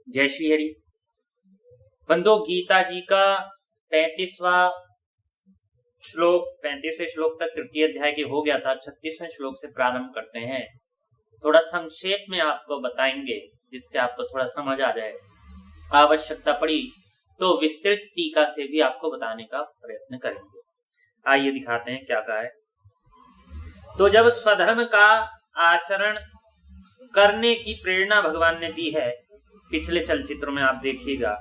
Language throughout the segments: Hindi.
जय श्री हरि। बंधु, गीता जी का 35वां श्लोक तक तृतीय अध्याय के हो गया था। 36वें श्लोक से प्रारंभ करते हैं। थोड़ा संक्षेप में आपको बताएंगे जिससे आपको थोड़ा समझ आ जाए। आवश्यकता पड़ी तो विस्तृत टीका से भी आपको बताने का प्रयत्न करेंगे। आइए दिखाते हैं क्या कहा है। तो जब स्वधर्म का आचरण करने की प्रेरणा भगवान ने दी है, पिछले चलचित्र में आप देखिएगा,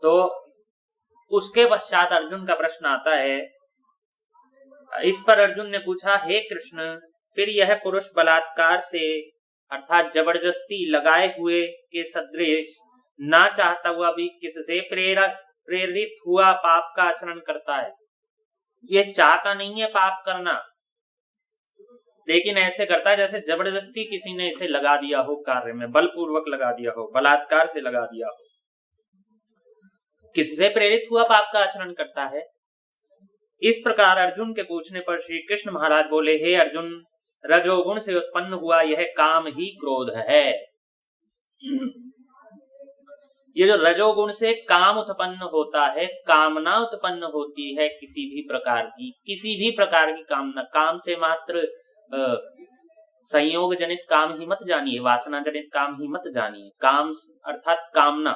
तो उसके पश्चात अर्जुन का प्रश्न आता है। इस पर अर्जुन ने पूछा, हे कृष्ण, फिर यह पुरुष बलात्कार से अर्थात जबरदस्ती लगाए हुए के सदृश ना चाहता हुआ भी किससे प्रेरित हुआ पाप का आचरण करता है। यह चाहता नहीं है पाप करना, लेकिन ऐसे करता है जैसे जबरदस्ती किसी ने इसे लगा दिया हो, कार्य में बलपूर्वक लगा दिया हो, बलात्कार से लगा दिया हो। किससे प्रेरित हुआ पाप का आचरण करता है। इस प्रकार अर्जुन के पूछने पर श्री कृष्ण महाराज बोले, हे अर्जुन, रजोगुण से उत्पन्न हुआ यह काम ही क्रोध है। ये जो रजोगुण से काम उत्पन्न होता है, कामना उत्पन्न होती है किसी भी प्रकार की कामना। काम से मात्र संयोग जनित काम ही मत जानिए, वासना जनित काम ही मत जानिए। काम अर्थात कामना,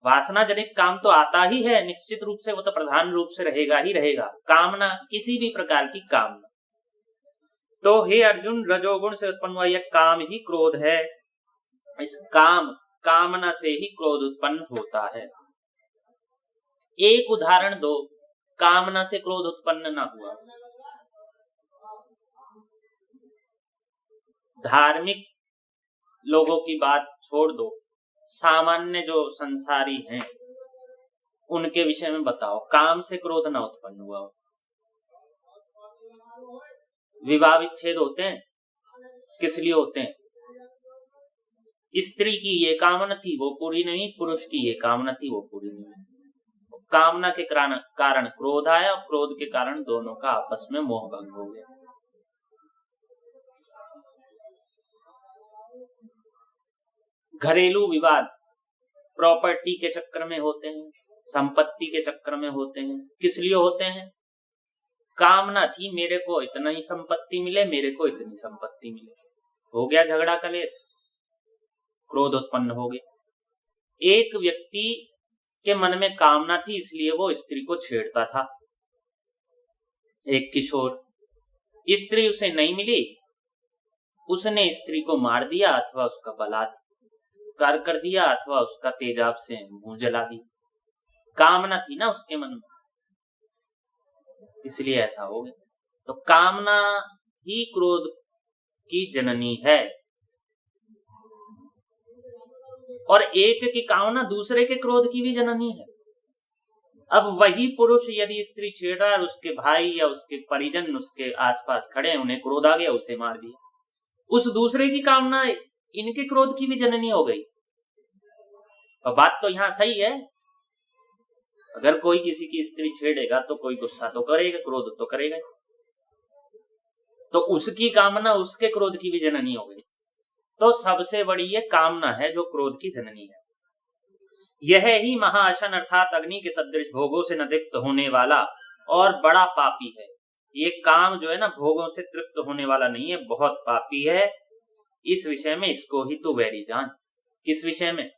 वासना जनित काम तो आता ही है निश्चित रूप से, वो तो प्रधान रूप से रहेगा ही रहेगा। कामना, किसी भी प्रकार की कामना। तो हे अर्जुन, रजोगुण से उत्पन्न हुआ यह काम ही क्रोध है। इस कामना से ही क्रोध उत्पन्न होता है। एक उदाहरण दो, कामना से क्रोध उत्पन्न ना हुआ। धार्मिक लोगों की बात छोड़ दो, सामान्य जो संसारी हैं उनके विषय में बताओ, काम से क्रोध ना उत्पन्न हुआ हो। विवाह विच्छेद होते हैं, किस लिए होते हैं? स्त्री की ये कामना थी, वो पूरी नहीं, पुरुष की ये कामना थी, वो पूरी नहीं। कामना के कारण क्रोध आया, और क्रोध के कारण दोनों का आपस में मोह भंग हो गया। घरेलू विवाद प्रॉपर्टी के चक्कर में होते हैं, संपत्ति के चक्कर में होते हैं। किस लिए होते हैं? कामना थी मेरे को इतना ही संपत्ति मिले, मेरे को इतनी संपत्ति मिले, हो गया झगड़ा कलेश, क्रोध उत्पन्न हो गया। एक व्यक्ति के मन में कामना थी, इसलिए वो स्त्री को छेड़ता था। एक किशोर, स्त्री उसे नहीं मिली, उसने स्त्री को मार दिया अथवा उसका बलात्कार कर दिया अथवा उसका तेजाब से मुंह जला दी। कामना थी ना उसके मन में, इसलिए ऐसा हो गया। तो कामना ही क्रोध की जननी है, और एक की कामना दूसरे के क्रोध की भी जननी है। अब वही पुरुष यदि स्त्री छेड़ रहा है, उसके भाई या उसके परिजन उसके आसपास खड़े हैं, उन्हें क्रोध आ गया, उसे मार दिया, उस दूसरे की कामना इनके क्रोध की भी जननी हो गई। और बात तो यहां सही है, अगर कोई किसी की स्त्री छेड़ेगा तो कोई गुस्सा तो करेगा, क्रोध तो करेगा, तो उसकी कामना उसके क्रोध की भी जननी हो गई। तो सबसे बड़ी ये कामना है जो क्रोध की जननी है। यह ही महाअशन अर्थात अग्नि के सदृश भोगों से न तृप्त होने वाला और बड़ा पापी है। ये काम जो है ना, भोगों से तृप्त होने वाला नहीं है, बहुत पापी है। इस विषय में इसको ही तू वैरी जान। किस विषय में?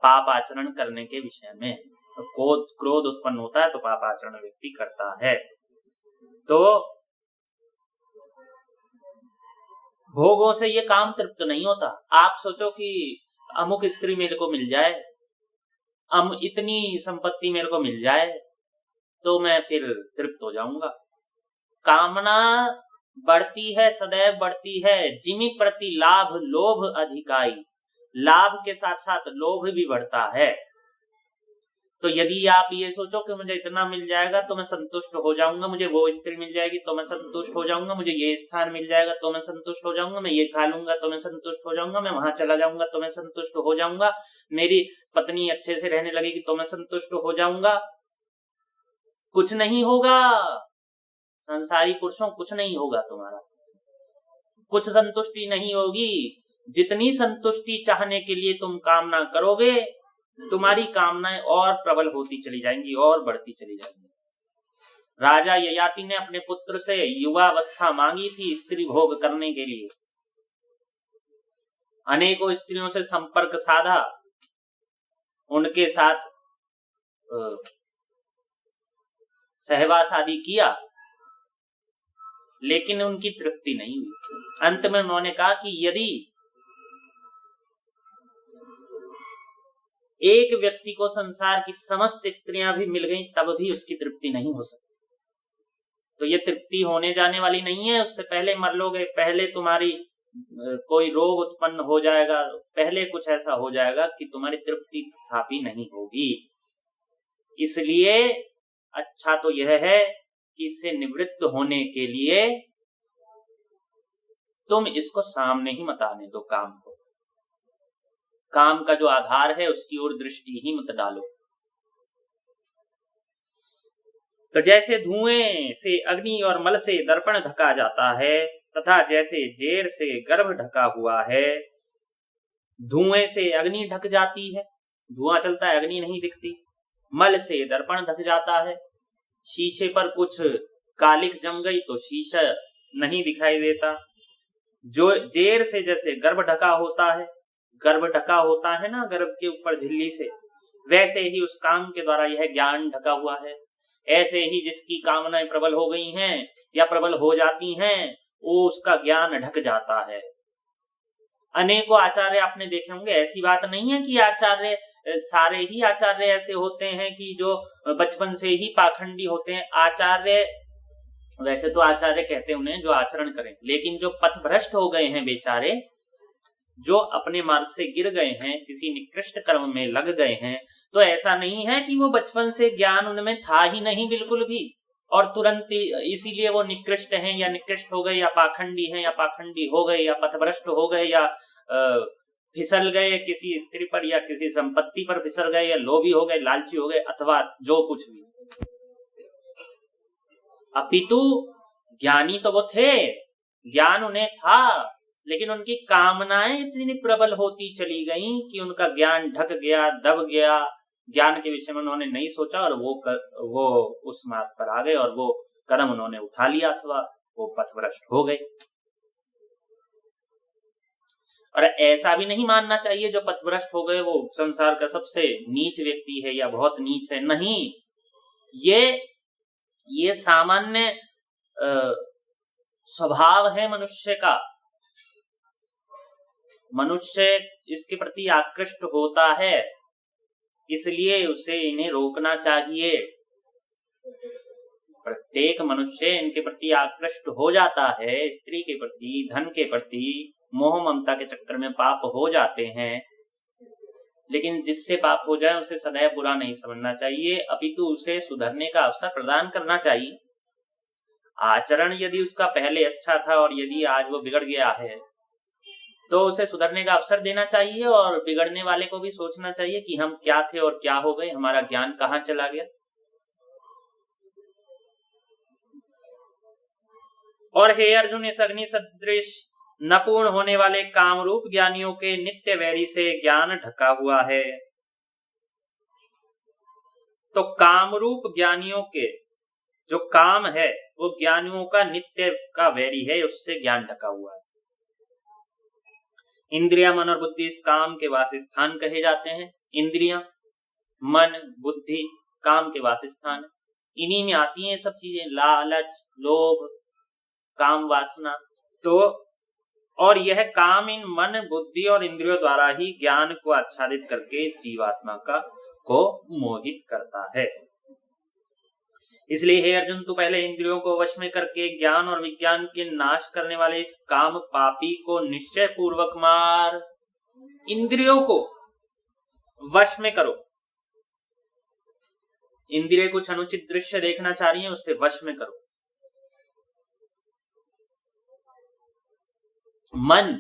पाप आचरण करने के विषय में। तो क्रोध उत्पन्न होता है तो पाप आचरण व्यक्ति करता है। तो भोगों से ये काम तृप्त नहीं होता। आप सोचो कि अमुक स्त्री मेरे को मिल जाए, इतनी संपत्ति मेरे को मिल जाए, तो मैं फिर तृप्त हो जाऊंगा। कामना बढ़ती है, सदैव बढ़ती है। जिमि प्रति लाभ लोभ अधिकाई, लाभ के साथ साथ लोभ भी बढ़ता है। तो यदि आप ये सोचो कि मुझे इतना मिल जाएगा तो मैं संतुष्ट हो जाऊंगा, मुझे वो स्त्री मिल जाएगी तो मैं संतुष्ट हो जाऊंगा, मुझे ये स्थान मिल जाएगा तो मैं संतुष्ट हो जाऊंगा, मैं ये खा लूंगा तो मैं संतुष्ट हो जाऊंगा, मैं वहां चला जाऊंगा तो मैं संतुष्ट हो जाऊंगा, मेरी पत्नी अच्छे से रहने लगेगी तो मैं संतुष्ट हो जाऊंगा, कुछ नहीं होगा। संसारी पुरुषों, कुछ नहीं होगा, तुम्हारा कुछ संतुष्टि नहीं होगी। जितनी संतुष्टि चाहने के लिए तुम कामना करोगे, तुम्हारी कामनाएं और प्रबल होती चली जाएंगी और बढ़ती चली जाएंगी। राजा ययाति ने अपने पुत्र से युवावस्था मांगी थी स्त्री भोग करने के लिए। अनेकों स्त्रियों से संपर्क साधा, उनके साथ सहवास आदि किया, लेकिन उनकी तृप्ति नहीं हुई। अंत में उन्होंने कहा कि यदि एक व्यक्ति को संसार की समस्त स्त्रियां भी मिल गईं तब भी उसकी तृप्ति नहीं हो सकती। तो ये तृप्ति होने जाने वाली नहीं है, उससे पहले मर लोगे, पहले तुम्हारी कोई रोग उत्पन्न हो जाएगा, पहले कुछ ऐसा हो जाएगा कि तुम्हारी तृप्ति तथापि नहीं होगी। इसलिए अच्छा तो यह है कि इससे निवृत्त होने के लिए तुम इसको सामने ही मत आने दो। काम को, काम का जो आधार है उसकी ओर दृष्टि ही मत डालो। तो जैसे धुएं से अग्नि और मल से दर्पण ढका जाता है, तथा जैसे जेर से गर्भ ढका हुआ है, धुएं से अग्नि ढक जाती है, धुआं चलता है, अग्नि नहीं दिखती। मल से दर्पण ढक जाता है, शीशे पर कुछ कालिक जम गई तो शीशा नहीं दिखाई देता। जो जेर से जैसे गर्भ ढका होता है, गर्भ ढका होता है ना गर्भ के ऊपर झिल्ली से, वैसे ही उस काम के द्वारा यह ज्ञान ढका हुआ है। ऐसे ही जिसकी कामनाएं प्रबल हो गई हैं या प्रबल हो जाती हैं, वो उसका ज्ञान ढक जाता है। अनेकों आचार्य आपने देखे होंगे, ऐसी बात नहीं है कि आचार्य सारे ही आचार्य ऐसे होते हैं कि जो बचपन से ही पाखंडी होते हैं। आचार्य, वैसे तो आचार्य कहते हैं उन्हें जो आचरण करें, लेकिन जो पथभ्रष्ट हो गए हैं बेचारे, जो अपने मार्ग से गिर गए हैं, किसी निकृष्ट कर्म में लग गए हैं, तो ऐसा नहीं है कि वो बचपन से ज्ञान उनमें था ही नहीं बिल्कुल भी, और तुरंत इसीलिए वो निकृष्ट हैं या निकृष्ट हो गए या पाखंडी हैं या पाखंडी हो गए या पथभ्रष्ट हो गए या फिसल गए किसी स्त्री पर या किसी संपत्ति पर फिसल गए या लोभी हो गए, लालची हो गए, अथवा जो कुछ भी। अपितु ज्ञानी तो वो थे, ज्ञान उन्हें था, लेकिन उनकी कामनाएं इतनी प्रबल होती चली गईं कि उनका ज्ञान ढक गया, दब गया। ज्ञान के विषय में उन्होंने नहीं सोचा और वो उस मार्ग पर आ गए और वो कदम उन्होंने उठा लिया, अथवा वो पथभ्रष्ट हो गए। और ऐसा भी नहीं मानना चाहिए जो पथभ्रष्ट हो गए वो संसार का सबसे नीच व्यक्ति है या बहुत नीच है। नहीं, ये सामान्य स्वभाव है मनुष्य का। मनुष्य इसके प्रति आकृष्ट होता है, इसलिए उसे इन्हें रोकना चाहिए। प्रत्येक मनुष्य इनके प्रति आकृष्ट हो जाता है, स्त्री के प्रति, धन के प्रति, मोह ममता के चक्कर में पाप हो जाते हैं। लेकिन जिससे पाप हो जाए उसे सदैव बुरा नहीं समझना चाहिए, अपितु उसे सुधरने का अवसर प्रदान करना चाहिए। आचरण यदि उसका पहले अच्छा था और यदि आज वो बिगड़ गया है तो उसे सुधरने का अवसर देना चाहिए, और बिगड़ने वाले को भी सोचना चाहिए कि हम क्या थे और क्या हो गए, हमारा ज्ञान कहाँ चला गया। और हे अर्जुन, इस अग्नि सदृश न पूर्ण होने वाले कामरूप ज्ञानियों के नित्य वैरी से ज्ञान ढका हुआ है। तो कामरूप ज्ञानियों के जो काम है वो ज्ञानियों का नित्य का वैरी है, उससे ज्ञान ढका हुआ है। इंद्रिया, मन और बुद्धि इस काम के वासस्थान कहे जाते हैं। इंद्रिया, मन, बुद्धि काम के वासस्थान, इन्हीं में आती हैं सब चीजें, लालच, लोभ, काम, वासना। तो और यह काम इन मन, बुद्धि और इंद्रियों द्वारा ही ज्ञान को आच्छादित करके इस जीवात्मा को मोहित करता है। इसलिए हे अर्जुन, तू पहले इंद्रियों को वश में करके ज्ञान और विज्ञान के नाश करने वाले इस काम पापी को निश्चय पूर्वक मार। इंद्रियों को वश में करो। इंद्रिय कुछ अनुचित दृश्य देखना चाह रही है, उससे वश में करो। मन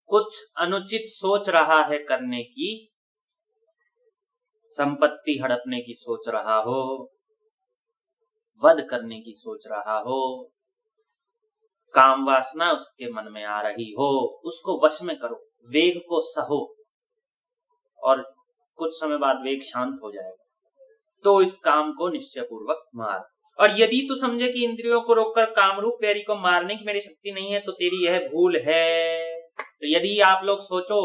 कुछ अनुचित सोच रहा है करने की, संपत्ति हड़पने की सोच रहा हो, वध करने की सोच रहा हो, काम वासना उसके मन में आ रही हो, उसको वश में करो। वेग को सहो और कुछ समय बाद वेग शांत हो जाएगा, तो इस काम को निश्चय पूर्वक मार। और यदि तू समझे कि इंद्रियों को रोककर कामरूप वैरी को मारने की मेरी शक्ति नहीं है, तो तेरी यह भूल है। तो यदि आप लोग सोचो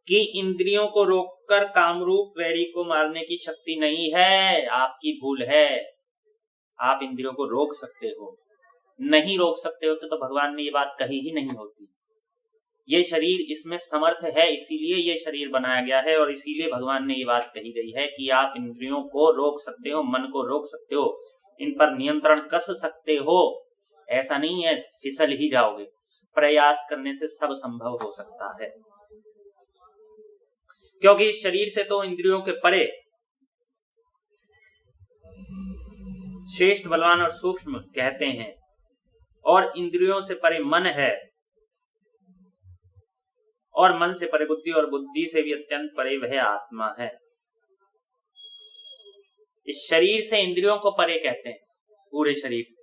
कि इंद्रियों को रोककर कामरूप वैरी को मारने की शक्ति नहीं है, आपकी भूल है। आप इंद्रियों को रोक सकते हो, नहीं रोक सकते होते तो भगवान ने ये बात कही ही नहीं होती। ये शरीर इसमें समर्थ है, इसीलिए ये शरीर बनाया गया है, और इसीलिए भगवान ने ये बात कही गई है कि आप इंद्रियों को रोक सकते हो, मन को रोक सकते हो, इन पर नियंत्रण कस सकते हो। ऐसा नहीं है फिसल ही जाओगे, प्रयास करने से सब संभव हो सकता है। क्योंकि इस शरीर से तो इंद्रियों के परे श्रेष्ठ, बलवान और सूक्ष्म कहते हैं, और इंद्रियों से परे मन है, और मन से परे बुद्धि, और बुद्धि से भी अत्यंत परे वह आत्मा है। इस शरीर से इंद्रियों को परे कहते हैं, पूरे शरीर से,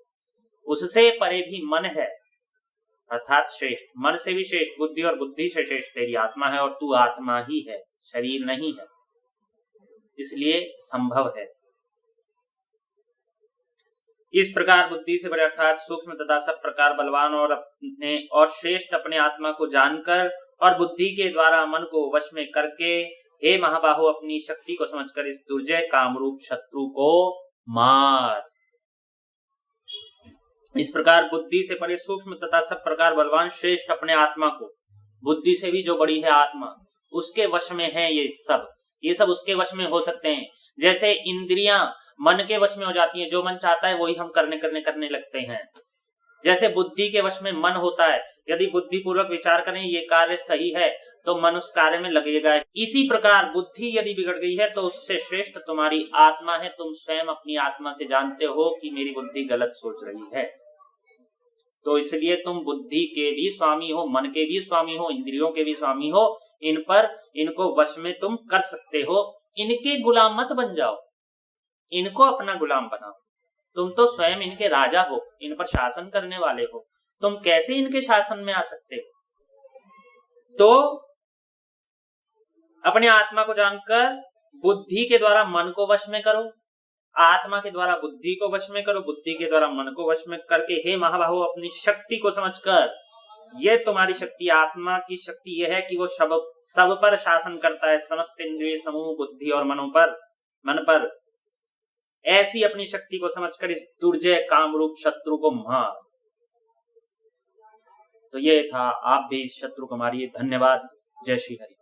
उससे परे भी मन है, अर्थात श्रेष्ठ, मन से भी श्रेष्ठ, बुद्धि और बुद्धि से श्रेष्ठ तेरी आत्मा है, और तू आत्मा ही है, शरीर नहीं है, इसलिए संभव है। इस प्रकार बुद्धि से बड़े अर्थात सूक्ष्म तथा सब प्रकार बलवान और श्रेष्ठ अपने आत्मा को जानकर और बुद्धि के द्वारा मन को वश में करके, हे महाबाहो, अपनी शक्ति को समझकर इस दुर्जय कामरूप शत्रु को मार। इस प्रकार बुद्धि से परे सूक्ष्म तथा सब प्रकार बलवान श्रेष्ठ अपने आत्मा को, बुद्धि से भी जो बड़ी है आत्मा, उसके वश में है। ये सब उसके वश में हो सकते हैं। जैसे इंद्रियां मन के वश में हो जाती हैं, जो मन चाहता है वही हम करने लगते हैं। जैसे बुद्धि के वश में मन होता है, यदि बुद्धि पूर्वक विचार करें ये कार्य सही है तो मन उस कार्य में लगेगा। इसी प्रकार बुद्धि यदि बिगड़ गई है तो उससे श्रेष्ठ तुम्हारी आत्मा है। तुम स्वयं अपनी आत्मा से जानते हो कि मेरी बुद्धि गलत सोच रही है, तो इसलिए तुम बुद्धि के भी स्वामी हो, मन के भी स्वामी हो, इंद्रियों के भी स्वामी हो। इनको वश में तुम कर सकते हो। इनके गुलाम मत बन जाओ, इनको अपना गुलाम बनाओ। तुम तो स्वयं इनके राजा हो, इन पर शासन करने वाले हो, तुम कैसे इनके शासन में आ सकते हो? तो अपने आत्मा को जानकर बुद्धि के द्वारा मन को वश में करो, आत्मा के द्वारा बुद्धि को वश में करो, बुद्धि के द्वारा मन को वश में करके, हे महाबाहो, अपनी शक्ति को समझकर, ये तुम्हारी शक्ति, आत्मा की शक्ति यह है कि वो सब पर शासन करता है, समस्त इंद्रिय समूह बुद्धि और मन पर। ऐसी अपनी शक्ति को समझकर इस दुर्जय कामरूप शत्रु को मार। तो ये था, आप भी इस शत्रु को मारिए। धन्यवाद। जय श्री हरि।